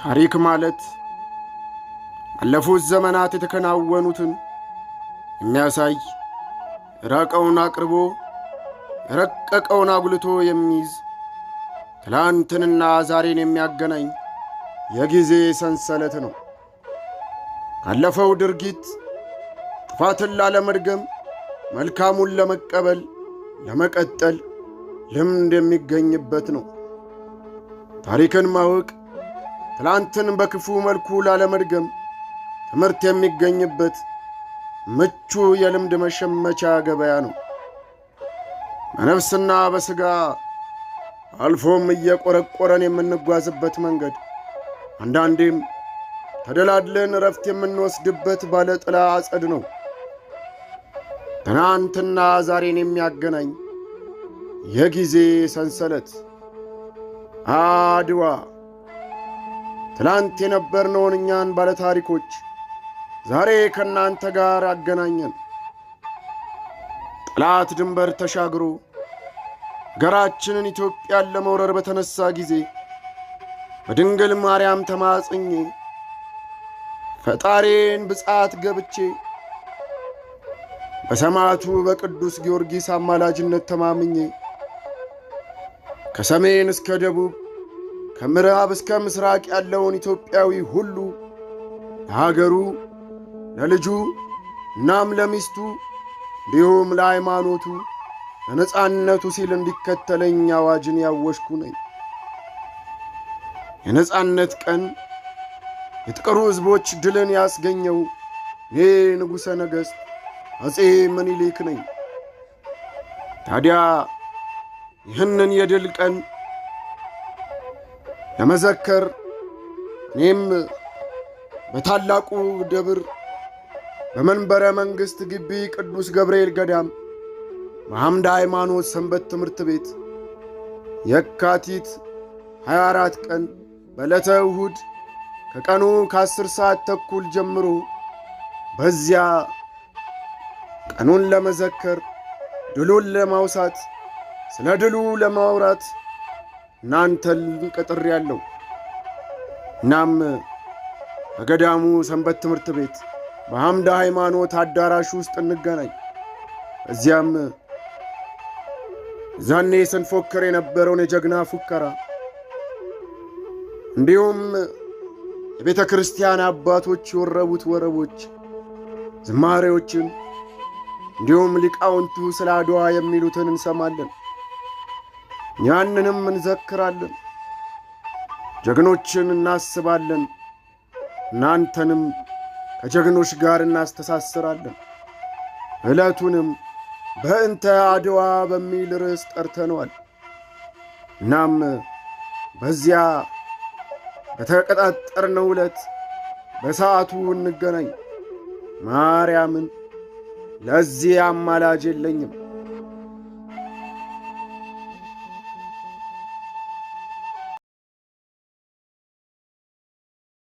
ታሪክ ማለት ባለፉት ዘመናት የተከናወኑትን የሚያሳይ የራቀውን አቅርቦ የረቀቀውን አጉልቶ የሚይዝ ትላንትንና ዛሬን የሚያገናኝ የጊዜ ሰንሰለት ነው። ካለፈው ድርጊት ጥፋትን ላለመድገም መልካሙን ለመቀበል ለመቀጠል ልምድ የሚገኝበት ነው። ታሪክን ማወቅ ትላንትን በክፉ መልኩ ላለመድገም ትምህርት የሚገኝበት ምቹ የልምድ መሸመቻ ገበያ ነው። በነፍስና በሥጋ አልፎም እየቆረቆረን የምንጓዝበት መንገድ አንዳንዴም ተደላድለን ረፍት የምንወስድበት ባለ ጥላ አጸድ ነው። ትናንትና ዛሬን የሚያገናኝ የጊዜ ሰንሰለት አድዋ። ትላንት የነበርነውን እኛን ባለ ታሪኮች ዛሬ ከእናንተ ጋር አገናኘን። ጠላት ድንበር ተሻግሮ አገራችንን ኢትዮጵያን ለመውረር በተነሳ ጊዜ በድንግል ማርያም ተማጽኜ ፈጣሪን ብጻት ገብቼ በሰማዕቱ በቅዱስ ጊዮርጊስ አማላጅነት ተማምኜ ከሰሜን እስከ ደቡብ ከምዕራብ እስከ ምስራቅ ያለውን ኢትዮጵያዊ ሁሉ ለሀገሩ፣ ለልጁ እናም ለሚስቱ እንዲሁም ለሃይማኖቱ ለነጻነቱ ሲል እንዲከተለኝ አዋጅን ያወጅኩ ነኝ። የነጻነት ቀን የጥቁር ሕዝቦች ድልን ያስገኘው እኔ ንጉሠ ነገሥት አፄ ምኒልክ ነኝ። ታዲያ ይህንን የድል ቀን ለመዘከር እኔም በታላቁ ደብር በመንበረ መንግሥት ግቢ ቅዱስ ገብርኤል ገዳም በአምደ ሃይማኖት ሰንበት ትምህርት ቤት የካቲት 24 ቀን በዕለተ እሁድ ከቀኑ ከ10 ሰዓት ተኩል ጀምሮ በዚያ ቀኑን ለመዘከር ድሉን ለማውሳት ስለ ድሉ ለማውራት እናንተን ቀጥሬአለሁ። እናም በገዳሙ ሰንበት ትምህርት ቤት በአምደ ሃይማኖት አዳራሽ ውስጥ እንገናኝ። እዚያም ዛኔ ስንፎክር የነበረውን የጀግና ፉከራ እንዲሁም የቤተ ክርስቲያን አባቶች የወረቡት ወረቦች ዝማሬዎችን እንዲሁም ሊቃውንቱ ስለ አድዋ የሚሉትን እንሰማለን። ያንንም እንዘክራለን፣ ጀግኖችን እናስባለን፣ እናንተንም ከጀግኖች ጋር እናስተሳስራለን። ዕለቱንም በእንተ አድዋ በሚል ርዕስ ጠርተነዋል። እናም በዚያ በተቀጣጠርነው ዕለት በሰዓቱ እንገናኝ። ማርያምን ለዚህ አማላጅ የለኝም።